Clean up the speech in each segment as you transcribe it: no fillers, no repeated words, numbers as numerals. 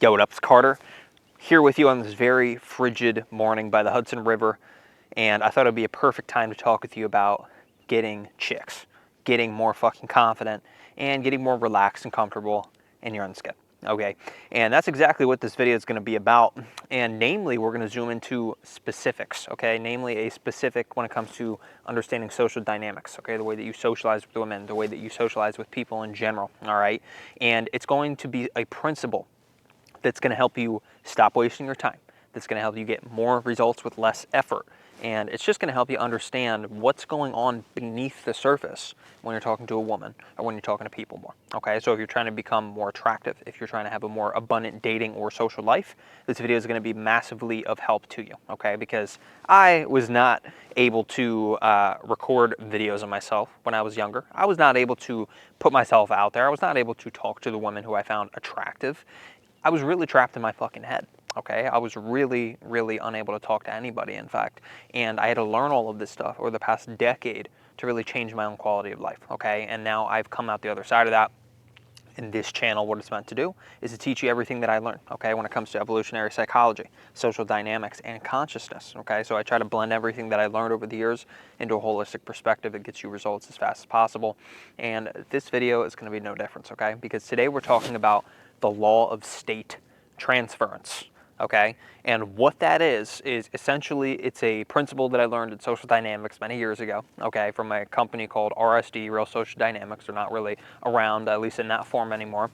Yo, what up, it's Carter, here with you on this very frigid morning by the Hudson River, and I thought it'd be a perfect time to talk with you about getting chicks, getting more fucking confident, and getting more relaxed and comfortable in your own skin. Okay, and that's exactly what this video is going to be about, and namely, we're going to zoom into specifics, okay, namely a specific when it comes to understanding social dynamics, okay, the way that you socialize with women, the way that you socialize with people in general, all right, and it's going to be a principle that's going to help you stop wasting your time, that's going to help you get more results with less effort, and it's just going to help you understand what's going on beneath the surface when you're talking to a woman or when you're talking to people more. Okay, so if you're trying to become more attractive, if you're trying to have a more abundant dating or social life, this video is going to be massively of help to you. Okay, because I was not able to record videos of myself when I was younger. I was not able to put myself out there. I was not able to talk to the women who I found attractive. I was really trapped in my fucking head, okay? I was really, really unable to talk to anybody, in fact. And I had to learn all of this stuff over the past decade to really change my own quality of life, okay? And now I've come out the other side of that. And this channel, what it's meant to do is to teach you everything that I learned, okay, when it comes to evolutionary psychology, social dynamics, and consciousness, okay? So I try to blend everything that I learned over the years into a holistic perspective that gets you results as fast as possible. And this video is going to be no difference, okay? Because today we're talking about the law of state transference, okay? And what that is essentially, it's a principle that I learned in social dynamics many years ago, okay, from a company called RSD, Real Social Dynamics. They're not really around, at least in that form anymore.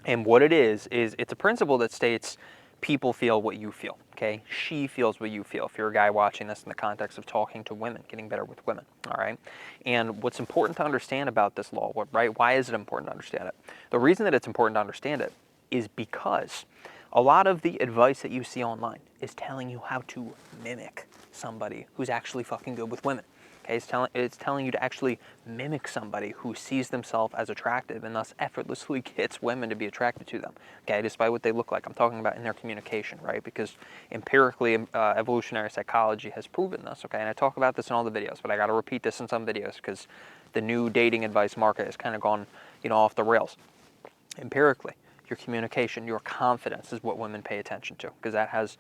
And what it is it's a principle that states people feel what you feel, okay? She feels what you feel. If you're a guy watching this in the context of talking to women, getting better with women, all right? And what's important to understand about this law, right? Why is it important to understand it? The reason that it's important to understand it is because a lot of the advice that you see online is telling you how to mimic somebody who's actually fucking good with women. Okay, it's telling you to actually mimic somebody who sees themselves as attractive and thus effortlessly gets women to be attracted to them, okay, despite what they look like. I'm talking about in their communication, right? Because empirically, evolutionary psychology has proven this, okay? And I talk about this in all the videos, but I got to repeat this in some videos because the new dating advice market has kind of gone, off the rails. Empirically, your communication, your confidence is what women pay attention to, because that has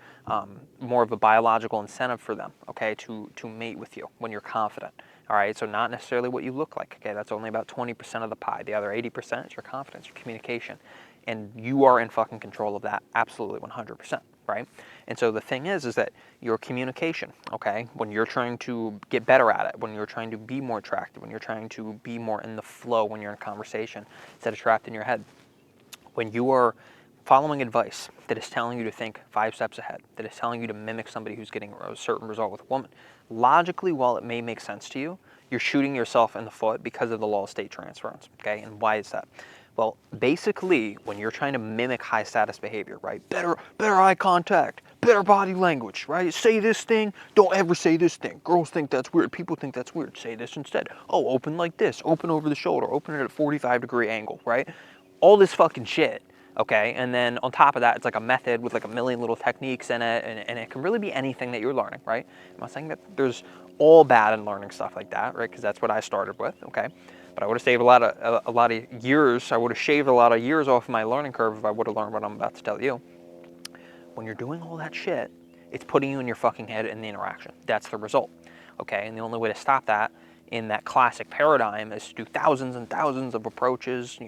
more of a biological incentive for them, okay, to mate with you when you're confident, all right? So not necessarily what you look like, okay? That's only about 20% of the pie. The other 80% is your confidence, your communication, and you are in fucking control of that, absolutely 100%, right? And so the thing is that your communication, okay, when you're trying to get better at it, when you're trying to be more attractive, when you're trying to be more in the flow when you're in conversation, instead of trapped in your head, when you are following advice that is telling you to think 5 steps ahead, that is telling you to mimic somebody who's getting a certain result with a woman, logically, while it may make sense to you, you're shooting yourself in the foot because of the law of state transference, okay? And why is that? Well, basically, when you're trying to mimic high status behavior, right? Better eye contact, better body language, right? Say this thing, don't ever say this thing. Girls think that's weird, people think that's weird. Say this instead. Oh, open like this, open over the shoulder, open it at a 45-degree angle, right? All this fucking shit, okay? And then on top of that, it's like a method with like a million little techniques in it, and it can really be anything that you're learning, right? I'm not saying that there's all bad in learning stuff like that, right? Because that's what I started with, okay? But I would have saved a lot of years. I would have shaved a lot of years off my learning curve if I would have learned what I'm about to tell you. When you're doing all that shit, it's putting you in your fucking head in the interaction. That's the result, okay? And the only way to stop that in that classic paradigm is to do thousands and thousands of approaches,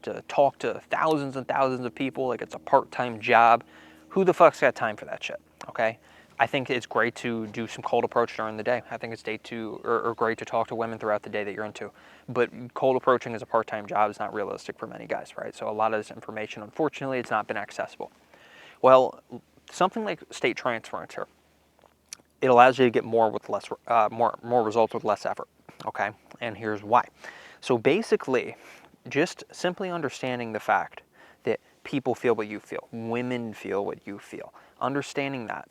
to talk to thousands and thousands of people like it's a part-time job. Who the fuck's got time for that shit, okay? I think it's great to do some cold approach during the day. I think it's great to talk to women throughout the day that you're into. But cold approaching as a part-time job is not realistic for many guys, right? So a lot of this information, unfortunately, it's not been accessible. Well, something like state transference here, it allows you to get more with less, more results with less effort, okay? And here's why. So basically, just simply understanding the fact that people feel what you feel, women feel what you feel, understanding that,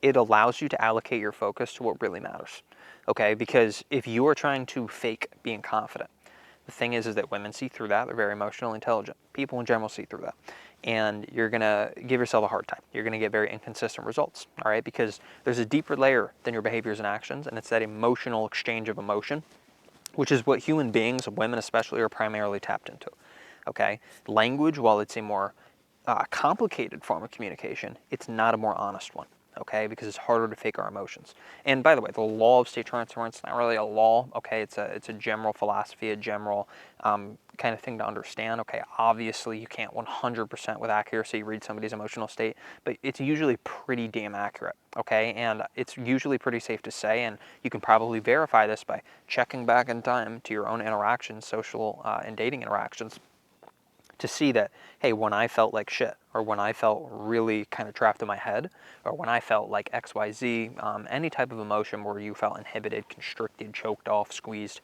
it allows you to allocate your focus to what really matters, okay? Because if you are trying to fake being confident, the thing is that women see through that. They're very emotionally intelligent. People in general see through that. And you're going to give yourself a hard time. You're going to get very inconsistent results, all right? Because there's a deeper layer than your behaviors and actions, and it's that emotional exchange of emotion, which is what human beings, women especially, are primarily tapped into, okay? Language, while it's a more complicated form of communication, it's not a more honest one, okay? Because it's harder to fake our emotions. And by the way, the law of state transference is not really a law, okay? It's a general philosophy, a general kind of thing to understand, okay? Obviously, you can't 100% with accuracy read somebody's emotional state, but it's usually pretty damn accurate, okay? And it's usually pretty safe to say, and you can probably verify this by checking back in time to your own interactions, social and dating interactions, to see that, hey, when I felt like shit, or when I felt really kind of trapped in my head, or when I felt like XYZ, any type of emotion where you felt inhibited, constricted, choked off, squeezed,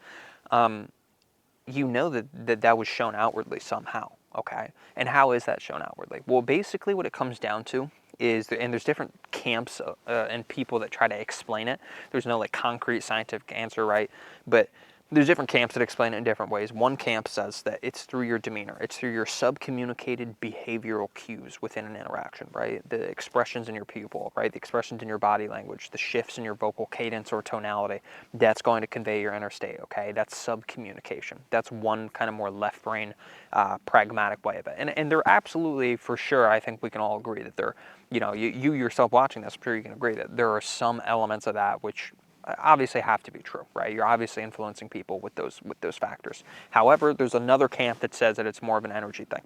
you know that was shown outwardly somehow, okay? And how is that shown outwardly? Well, basically what it comes down to is, and there's different camps and people that try to explain it. There's no like concrete scientific answer, right? But there's different camps that explain it in different ways. One camp says that it's through your demeanor. It's through your subcommunicated behavioral cues within an interaction, right? The expressions in your pupil, right? The expressions in your body language, the shifts in your vocal cadence or tonality. That's going to convey your inner state, okay? That's subcommunication. That's one kind of more left brain, pragmatic way of it. And they're absolutely, for sure, I think we can all agree that they're, you yourself watching this, I'm sure you can agree that there are some elements of that which obviously have to be true, right? You're obviously influencing people with those factors. However, there's another camp that says that it's more of an energy thing.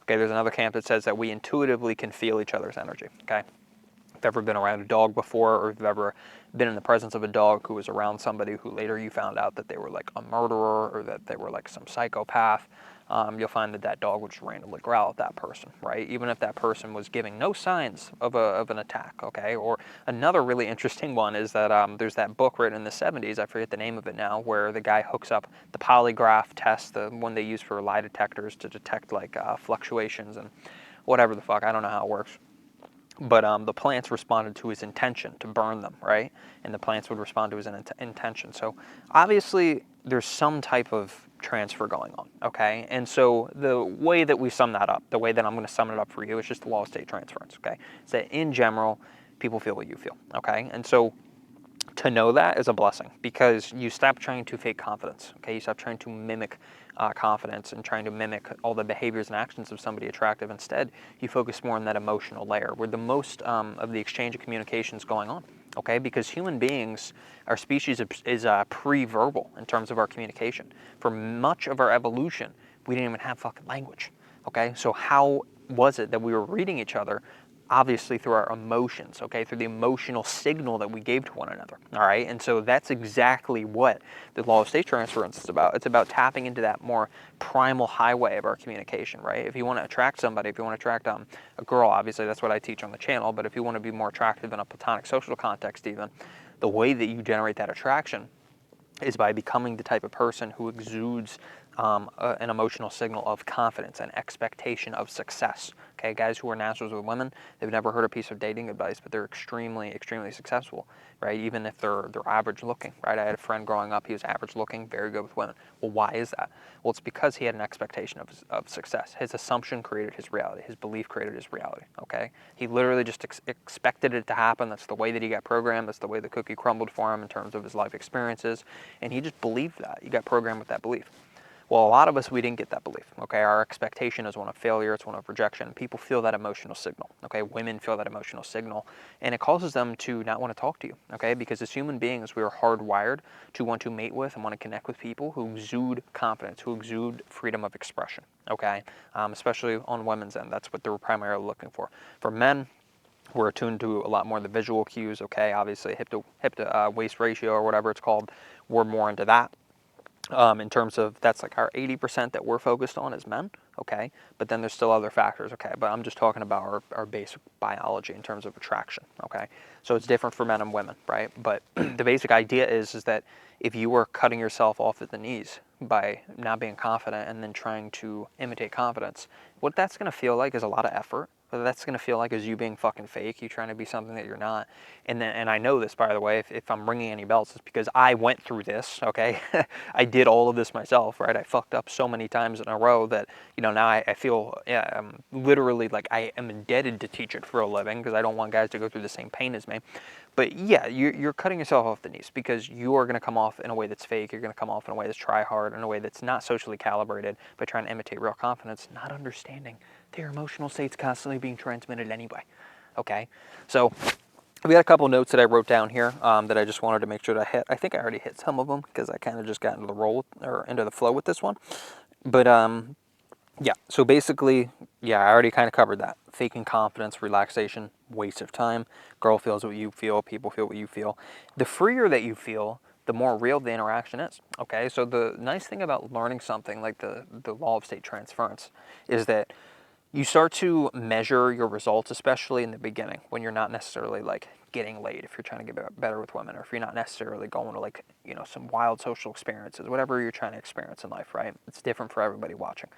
Okay, there's another camp that says that we intuitively can feel each other's energy. Okay, if you've ever been around a dog before, or if you've ever been in the presence of a dog who was around somebody who later you found out that they were like a murderer or that they were like some psychopath, you'll find that that dog would just randomly growl at that person, right? Even if that person was giving no signs of an attack, okay? Or another really interesting one is that there's that book written in the 70s, I forget the name of it now, where the guy hooks up the polygraph test, the one they use for lie detectors to detect like fluctuations and whatever the fuck, I don't know how it works. But the plants responded to his intention to burn them, right? And the plants would respond to his intention. So obviously there's some type of transfer going on, okay? And so the way that we sum that up, the way that I'm going to sum it up for you, is just the law of state transference, okay? It's that in general, people feel what you feel, okay? And so to know that is a blessing, because you stop trying to fake confidence, okay? You stop trying to mimic confidence and trying to mimic all the behaviors and actions of somebody attractive. Instead, you focus more on that emotional layer where the most of the exchange of communication is going on, okay? Because human beings, our species is pre-verbal in terms of our communication. For much of our evolution, we didn't even have fucking language, okay? So how was it that we were reading each other? Obviously through our emotions, okay, through the emotional signal that we gave to one another, all right? And so that's exactly what the law of state transference is about. It's about tapping into that more primal highway of our communication, right? If you want to attract somebody, if you want to attract a girl, obviously that's what I teach on the channel, but if you want to be more attractive in a platonic social context even, the way that you generate that attraction is by becoming the type of person who exudes an emotional signal of confidence and expectation of success. Okay, guys who are naturals with women, they've never heard a piece of dating advice, but they're extremely, extremely successful, right? Even if they're average looking, right? I had a friend growing up, he was average looking, very good with women. Well, why is that? Well, it's because he had an expectation of success. His assumption created his reality. His belief created his reality, okay? He literally just expected it to happen. That's the way that he got programmed. That's the way the cookie crumbled for him in terms of his life experiences. And he just believed that. He got programmed with that belief. Well, a lot of us, we didn't get that belief, okay? Our expectation is one of failure, it's one of rejection. People feel that emotional signal, okay? Women feel that emotional signal, and it causes them to not want to talk to you, okay? Because as human beings, we are hardwired to want to mate with and want to connect with people who exude confidence, who exude freedom of expression, okay? Especially on women's end, that's what they're primarily looking for. For men, we're attuned to a lot more of the visual cues, okay? Obviously, hip to waist ratio or whatever it's called, we're more into that. In terms of, that's like our 80% that we're focused on as men, okay? But then there's still other factors, okay? But I'm just talking about our basic biology in terms of attraction, okay? So it's different for men and women, right? But the basic idea is that if you were cutting yourself off at the knees by not being confident and then trying to imitate confidence, what that's going to feel like is a lot of effort. What that's going to feel like is you being fucking fake, you trying to be something that you're not. And I know this, by the way, if I'm ringing any bells, it's because I went through this, okay? I did all of this myself, right? I fucked up so many times in a row that, now I feel, I'm literally like I am indebted to teach it for a living, because I don't want guys to go through the same pain as me. But yeah, you're cutting yourself off the knees, because you are going to come off in a way that's fake. You're going to come off in a way that's try hard, in a way that's not socially calibrated, by trying to imitate real confidence, not understanding their emotional state's constantly being transmitted anyway. Okay, so we got a couple notes that I wrote down here that I just wanted to make sure that I hit. I think I already hit some of them because I kind of just got into the roll or into the flow with this one. But yeah, so basically, yeah, I already kind of covered that. Faking confidence, relaxation, waste of time. Girl feels what you feel, people feel what you feel. The freer that you feel, the more real the interaction is. Okay, so the nice thing about learning something like the law of state transference is that you start to measure your results, especially in the beginning when you're not necessarily like getting laid, if you're trying to get better with women, or if you're not necessarily going to like, some wild social experiences, whatever you're trying to experience in life, right? It's different for everybody watching.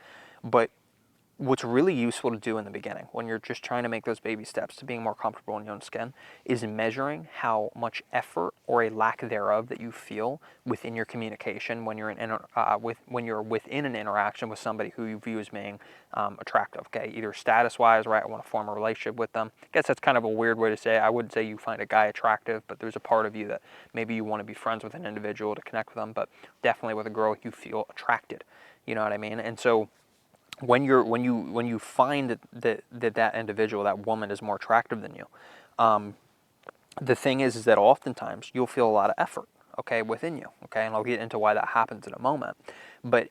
But what's really useful to do in the beginning when you're just trying to make those baby steps to being more comfortable in your own skin is measuring how much effort or a lack thereof that you feel within your communication when you're when you're within an interaction with somebody who you view as being attractive. Okay, either status wise, right? I want to form a relationship with them. I guess that's kind of a weird way to say it. I wouldn't say you find a guy attractive, but there's a part of you that maybe you want to be friends with an individual to connect with them, but definitely with a girl you feel attracted. You know what I mean? And so when you find that individual, that woman, is more attractive than you, the thing is that oftentimes you'll feel a lot of effort, okay, within you, okay, and I'll get into why that happens in a moment. But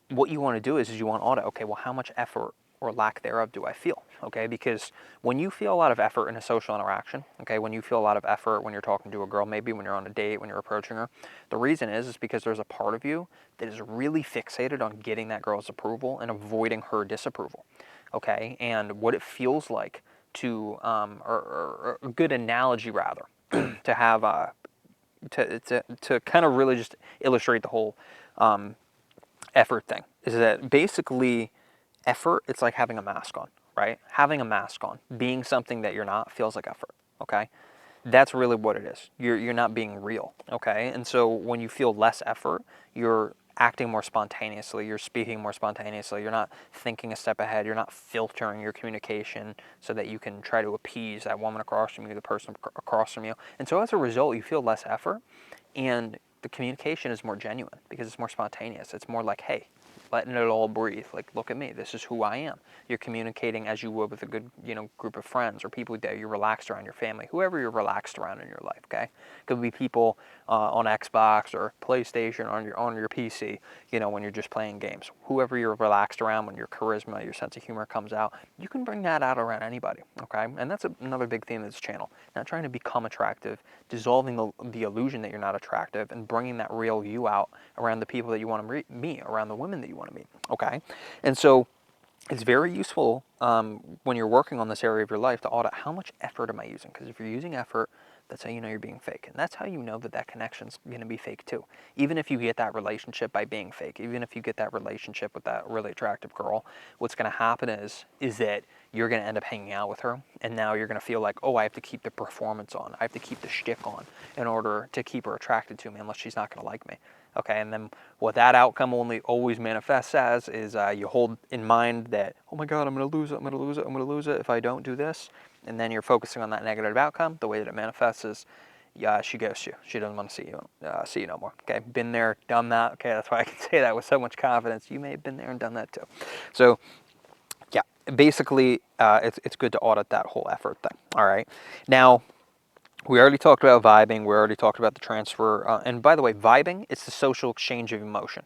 what you want to do is you want to audit, okay, well, how much effort or lack thereof do I feel, okay? Because when you feel a lot of effort in a social interaction, okay, when you feel a lot of effort when you're talking to a girl, maybe when you're on a date, when you're approaching her, the reason is because there's a part of you that is really fixated on getting that girl's approval and avoiding her disapproval, okay? And what it feels like to, or a good analogy rather, to have, to kind of really just illustrate the whole effort thing, is that basically effort, it's like having a mask on, right? Having a mask on, being something that you're not, feels like effort, okay? That's really what it is. You're not being real, okay? And so when you feel less effort, you're acting more spontaneously, you're speaking more spontaneously, you're not thinking a step ahead, you're not filtering your communication so that you can try to appease that woman across from you, the person across from you. And so as a result, you feel less effort, and the communication is more genuine because it's more spontaneous. It's more like, hey, letting it all breathe. Like, look at me. This is who I am. You're communicating as you would with a good, group of friends or people that you're relaxed around, your family, whoever you're relaxed around in your life. Okay, could be people on Xbox or PlayStation on your PC. When you're just playing games. Whoever you're relaxed around, when your charisma, your sense of humor comes out, you can bring that out around anybody. Okay, and that's another big theme of this channel. Not trying to become attractive, dissolving the illusion that you're not attractive, and bringing that real you out around the people that you want to meet, around the women that you want to meet, okay? And so it's very useful when you're working on this area of your life to audit how much effort am I using, because if you're using effort, that's how you know you're being fake. And that's how you know that connection's going to be fake too. Even if you get that relationship by being fake, even if you get that relationship with that really attractive girl, what's going to happen is that you're going to end up hanging out with her, and now you're going to feel like, oh, I have to keep the performance on. I have to keep the shtick on in order to keep her attracted to me, unless she's not going to like me. Okay, and then what that outcome only always manifests as is you hold in mind that, oh my God, I'm going to lose it, I'm going to lose it, I'm going to lose it if I don't do this. And then you're focusing on that negative outcome. The way that it manifests is, yeah, she ghosts you. She doesn't want to see you no more. Okay, been there, done that. Okay, that's why I can say that with so much confidence. You may have been there and done that too. So, yeah, basically, it's good to audit that whole effort thing. All right, now, we already talked about vibing. We already talked about the transfer. And by the way, vibing, it's the social exchange of emotion.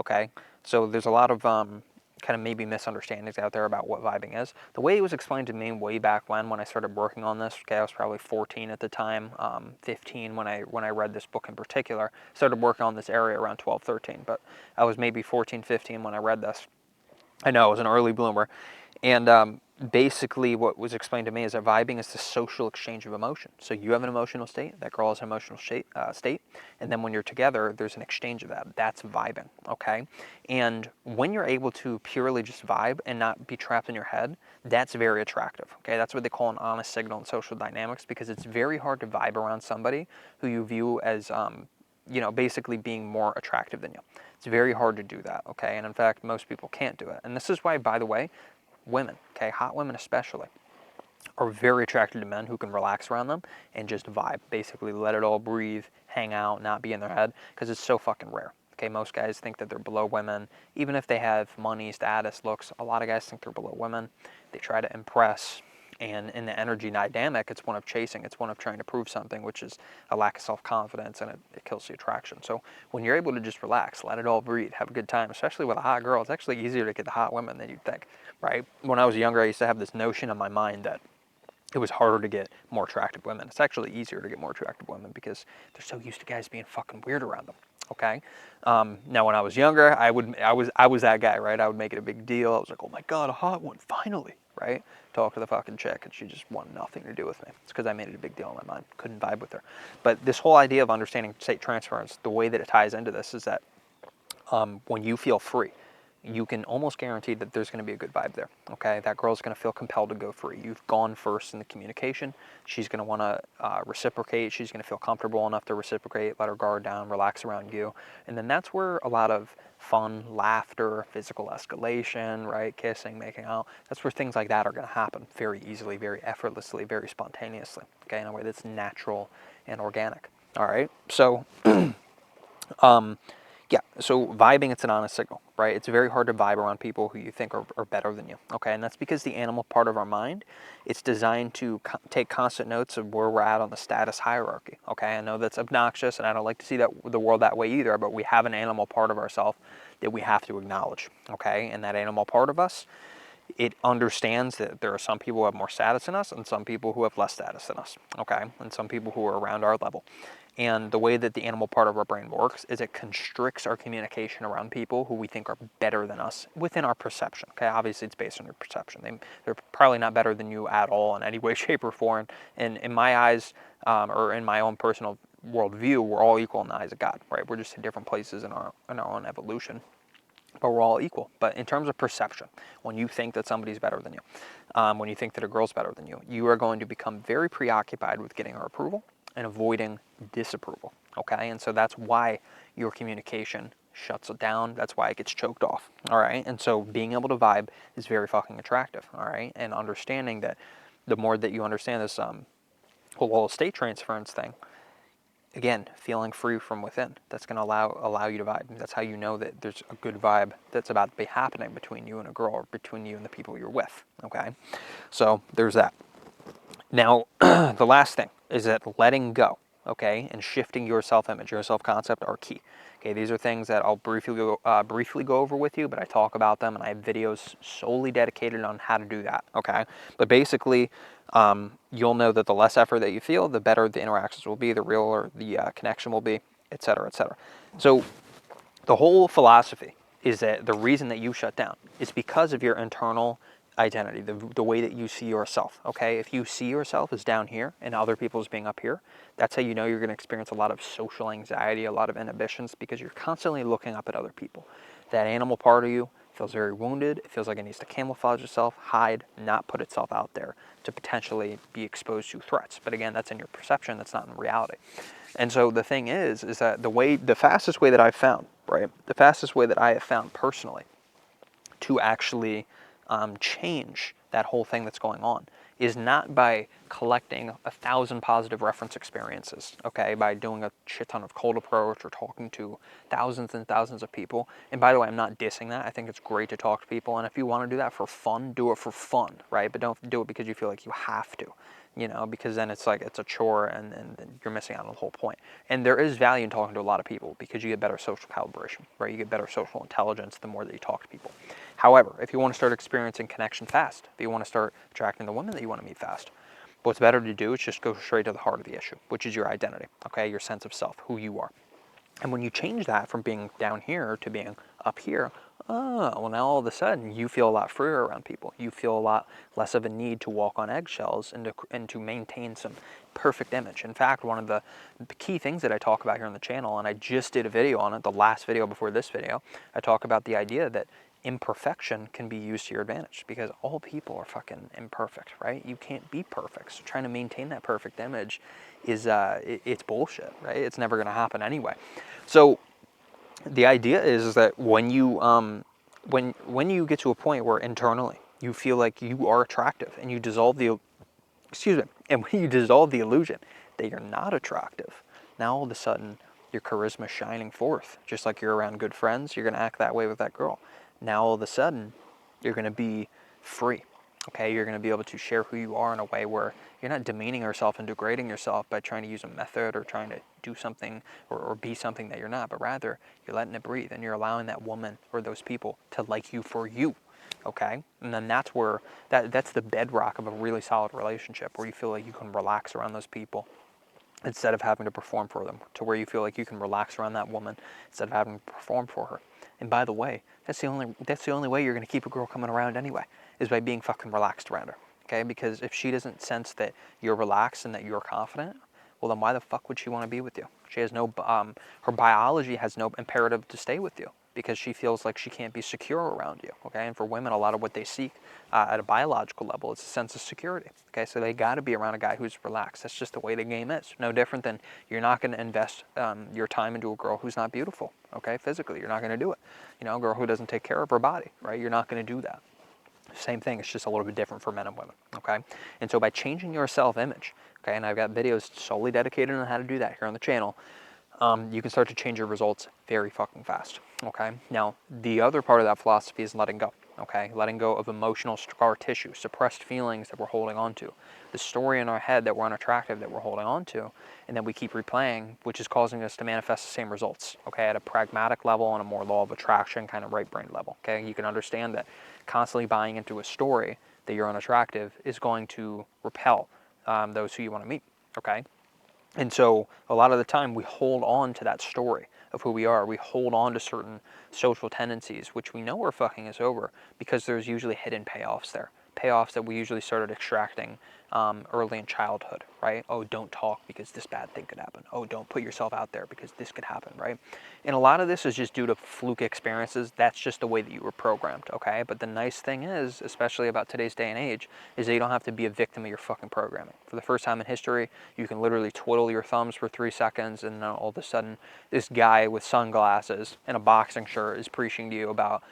Okay? So there's a lot of kind of maybe misunderstandings out there about what vibing is. The way it was explained to me way back when I started working on this, okay, I was probably 14 at the time, 15 when I read this book in particular. Started working on this area around 12, 13, but I was maybe 14, 15 when I read this. I know, I was an early bloomer. And basically what was explained to me is that vibing is the social exchange of emotion. So you have an emotional state, that girl has an emotional state, and then when you're together, there's an exchange of that. That's vibing, okay? And when you're able to purely just vibe and not be trapped in your head, that's very attractive, okay? That's what they call an honest signal in social dynamics, because it's very hard to vibe around somebody who you view as basically being more attractive than you. It's very hard to do that, okay? And in fact, most people can't do it. And this is why, by the way, women, okay, hot women especially, are very attracted to men who can relax around them and just vibe, basically let it all breathe, hang out, not be in their head, because it's so fucking rare. Okay, most guys think that they're below women. Even if they have money, status, looks, a lot of guys think they're below women. They try to impress. And in the energy dynamic, it's one of chasing. It's one of trying to prove something, which is a lack of self-confidence, and it kills the attraction. So when you're able to just relax, let it all breathe, have a good time, especially with a hot girl, it's actually easier to get the hot women than you'd think, right? When I was younger, I used to have this notion in my mind that it was harder to get more attractive women. It's actually easier to get more attractive women because they're so used to guys being fucking weird around them. Okay. Now, when I was younger, I was that guy, right? I would make it a big deal. I was like, oh my god, a hot one, finally, right? Talk to the fucking chick, and she just wanted nothing to do with me. It's because I made it a big deal in my mind. Couldn't vibe with her. But this whole idea of understanding state transference, the way that it ties into this is that when you feel free, you can almost guarantee that there's going to be a good vibe there, okay? That girl's going to feel compelled to go free. You've gone first in the communication. She's going to want to reciprocate. She's going to feel comfortable enough to reciprocate, let her guard down, relax around you. And then that's where a lot of fun, laughter, physical escalation, right? Kissing, making out. That's where things like that are going to happen very easily, very effortlessly, very spontaneously, okay? In a way that's natural and organic, all right? So, yeah, so vibing, it's an honest signal, right? It's very hard to vibe around people who you think are better than you, okay? And that's because the animal part of our mind, it's designed to take constant notes of where we're at on the status hierarchy, okay? I know that's obnoxious, and I don't like to see the world that way either, but we have an animal part of ourselves that we have to acknowledge, okay? And that animal part of us, it understands that there are some people who have more status than us and some people who have less status than us, okay? And some people who are around our level. And the way that the animal part of our brain works is it constricts our communication around people who we think are better than us within our perception, okay? Obviously, it's based on your perception. They're probably not better than you at all in any way, shape, or form. And in my eyes, or in my own personal worldview, we're all equal in the eyes of God, right? We're just in different places in our own evolution, but we're all equal. But in terms of perception, when you think that somebody's better than you, when you think that a girl's better than you are going to become very preoccupied with getting her approval and avoiding disapproval, okay? And so that's why your communication shuts it down. That's why it gets choked off, all right? And so being able to vibe is very fucking attractive, all right? And understanding that the more that you understand this whole Law of State Transference thing, again, feeling free from within, that's going to allow you to vibe. That's how you know that there's a good vibe that's about to be happening between you and a girl, or between you and the people you're with, okay? So there's that. Now, the last thing is that letting go, okay, and shifting your self-image, your self-concept are key. Okay, these are things that I'll briefly go over with you, but I talk about them, and I have videos solely dedicated on how to do that, okay? But basically, you'll know that the less effort that you feel, the better the interactions will be, the realer the connection will be, et cetera, et cetera. So the whole philosophy is that the reason that you shut down is because of your internal identity, the way that you see yourself, okay? If you see yourself as down here and other people as being up here, that's how you know you're going to experience a lot of social anxiety, a lot of inhibitions, because you're constantly looking up at other people. That animal part of you feels very wounded. It feels like it needs to camouflage itself, hide, not put itself out there to potentially be exposed to threats. But again, that's in your perception, that's not in reality. And so the thing is that the fastest way that I've found, right? The fastest way that I have found personally to actually change that whole thing that's going on is not by collecting 1,000 positive reference experiences, okay, by doing a shit ton of cold approach or talking to thousands and thousands of people. And by the way, I'm not dissing that. I think it's great to talk to people, and if you want to do that for fun, do it for fun, right? But don't do it because you feel like you have to, because then it's like it's a chore and you're missing out on the whole point. And there is value in talking to a lot of people because you get better social calibration, right? You get better social intelligence the more that you talk to people. However, if you want to start experiencing connection fast, if you want to start attracting the women that you want to meet fast, what's better to do is just go straight to the heart of the issue, which is your identity, okay? Your sense of self, who you are. And when you change that from being down here to being up here, well, now all of a sudden you feel a lot freer around people. You feel a lot less of a need to walk on eggshells and to maintain some perfect image. In fact, one of the key things that I talk about here on the channel, and I just did a video on it, the last video before this video, I talk about the idea that imperfection can be used to your advantage because all people are fucking imperfect, right? You can't be perfect. So trying to maintain that perfect image is it's bullshit, right? It's never going to happen anyway. So the idea is that when you when you get to a point where internally you feel like you are attractive and you dissolve the and when you dissolve the illusion that you're not attractive, now all of a sudden your charisma shining forth. Just like you're around good friends, you're going to act that way with that girl. Now all of a sudden, you're going to be free. Okay, you're going to be able to share who you are in a way where you're not demeaning yourself and degrading yourself by trying to use a method or trying to do something or be something that you're not, but rather you're letting it breathe and you're allowing that woman or those people to like you for you. Okay, and then that's where that's the bedrock of a really solid relationship, where you feel like you can relax around those people instead of having to perform for them, to where you feel like you can relax around that woman instead of having to perform for her. And by the way, that's the only way you're going to keep a girl coming around anyway, is by being fucking relaxed around her. Okay, because if she doesn't sense that you're relaxed and that you're confident, well then why the fuck would she want to be with you? She has no her biology has no imperative to stay with you, because she feels like she can't be secure around you. Okay, and for women, a lot of what they seek at a biological level is a sense of security. Okay, so they got to be around a guy who's relaxed. That's just the way the game is. No different than you're not going to invest your time into a girl who's not beautiful. Okay, physically, you're not going to do it. You know, a girl who doesn't take care of her body, right? You're not going to do that. Same thing, it's just a little bit different for men and women, okay? And so by changing your self-image, okay, and I've got videos solely dedicated on how to do that here on the channel, you can start to change your results very fucking fast, okay? Now, the other part of that philosophy is letting go, okay? Letting go of emotional scar tissue, suppressed feelings that we're holding on to, the story in our head that we're unattractive that we're holding on to, and then we keep replaying, which is causing us to manifest the same results, okay? At a pragmatic level, on a more law of attraction kind of right brain level, okay? You can understand that constantly buying into a story that you're unattractive is going to repel those who you want to meet, okay? And so a lot of the time we hold on to that story of who we are. We hold on to certain social tendencies, which we know are fucking us over, because there's usually hidden payoffs there. Payoffs that we usually started extracting early in childhood, right? Oh, don't talk because this bad thing could happen. Oh, don't put yourself out there because this could happen, right? And a lot of this is just due to fluke experiences. That's just the way that you were programmed, okay? But the nice thing is, especially about today's day and age, is that you don't have to be a victim of your fucking programming. For the first time in history, you can literally twiddle your thumbs for 3 seconds, and then all of a sudden, this guy with sunglasses and a boxing shirt is preaching to you about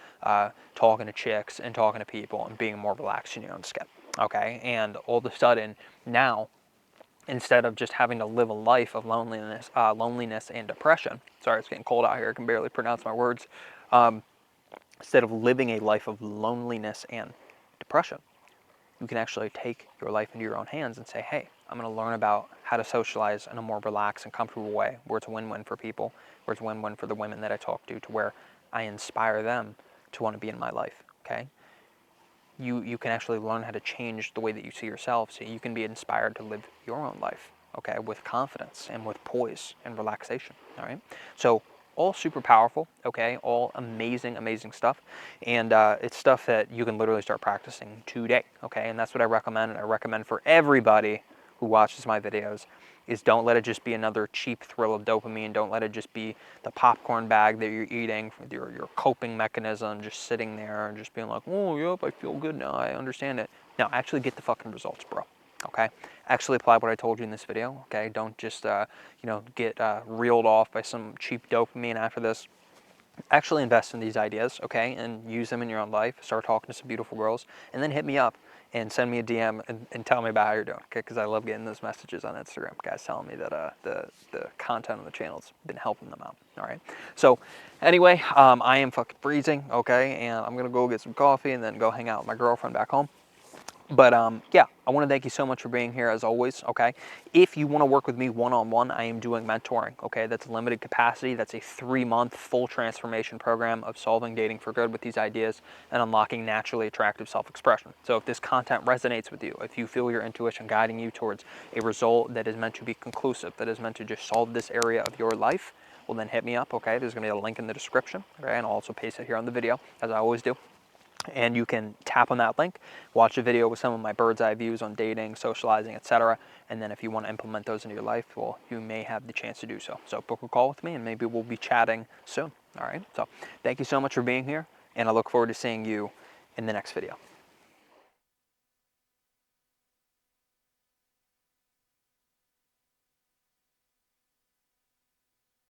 talking to chicks and talking to people and being more relaxed in your own skin, okay? And all of a sudden, now, instead of just having to live a life of loneliness and depression, sorry, it's getting cold out here, I can barely pronounce my words, instead of living a life of loneliness and depression, you can actually take your life into your own hands and say, hey, I'm going to learn about how to socialize in a more relaxed and comfortable way, where it's a win-win for people, where it's a win-win for the women that I talk to where I inspire them to want to be in my life, okay? You can actually learn how to change the way that you see yourself, so you can be inspired to live your own life, okay, with confidence and with poise and relaxation, all right? So all super powerful, okay, all amazing, amazing stuff, and it's stuff that you can literally start practicing today, okay? And that's what I recommend, and I recommend for everybody who watches my videos, is don't let it just be another cheap thrill of dopamine. Don't let it just be the popcorn bag that you're eating, your coping mechanism, just sitting there and just being like, oh, yep, I feel good now, I understand it. Now, actually get the fucking results, bro, okay? Actually apply what I told you in this video, okay? Don't just, get reeled off by some cheap dopamine after this. Actually invest in these ideas, okay, and use them in your own life. Start talking to some beautiful girls, and then hit me up and send me a DM and tell me about how you're doing, okay? Because I love getting those messages on Instagram, guys telling me that the content on the channel's been helping them out, all right? So anyway, I am fucking freezing, okay, and I'm gonna go get some coffee and then go hang out with my girlfriend back home. But yeah, I want to thank you so much for being here as always, okay? If you want to work with me one-on-one, I am doing mentoring, okay? That's limited capacity. That's a 3-month full transformation program of solving dating for good with these ideas and unlocking naturally attractive self-expression. So if this content resonates with you, if you feel your intuition guiding you towards a result that is meant to be conclusive, that is meant to just solve this area of your life, well then hit me up, okay? There's going to be a link in the description, okay? And I'll also paste it here on the video, as I always do. And you can tap on that link, watch a video with some of my bird's eye views on dating, socializing, etc. And then if you want to implement those into your life, well, you may have the chance to do so. So book a call with me and maybe we'll be chatting soon. All right. So thank you so much for being here, and I look forward to seeing you in the next video.